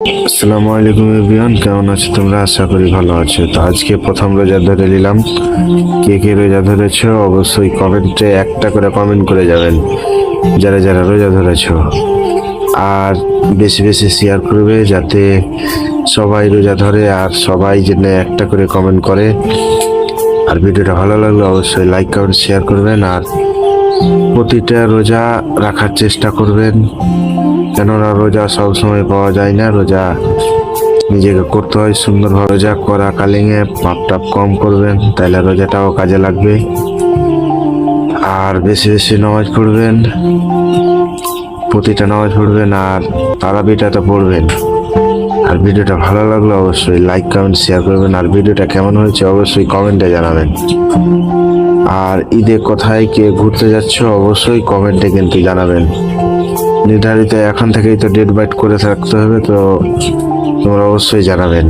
আসসালামু আলাইকুম এভরিওয়ান, কেমন আছো তোমরা? আশা করি ভালো আছো। তো আজকে প্রথম রোজা ধরে নিলাম। কে কে রোজা ধরেছো অবশ্যই কমেন্টে একটা করে কমেন্ট করে যাবেন, যারা যারা রোজা ধরেছো। আর বেশি বেশি শেয়ার করবে যাতে সবাই রোজা ধরে আর সবাই যেন একটা করে কমেন্ট করে। আর ভিডিওটা ভালো লাগলে অবশ্যই লাইক কমেন্ট শেয়ার করবেন। আর প্রতিটা রোজা রাখার চেষ্টা করবেন, কেননা রোজা সবসময় পাওয়া যায় না। রোজা নিজেকে করতে হয় সুন্দরভাবে। রোজা করা কালিংয়ে পাপ টাপ কম করবেন, তাহলে রোজাটাও কাজে লাগবে। আর বেশি বেশি নামাজ পড়বেন, প্রতিটা নামাজ পড়বেন আর তারাবিটা তো পড়বেন। আর ভিডিওটা ভালো লাগলে অবশ্যই লাইক কমেন্ট শেয়ার করবেন। আর ভিডিওটা কেমন হয়েছে অবশ্যই কমেন্টে জানাবেন। আর ঈদে কোথায় কে ঘুরতে যাচ্ছ অবশ্যই কমেন্টে কিন্তু জানাবেন। নির্ধারিত এখন থেকেই তো ডেট বাইট করে থাকতে হবে, তো তোমরা অবশ্যই জানাবেন।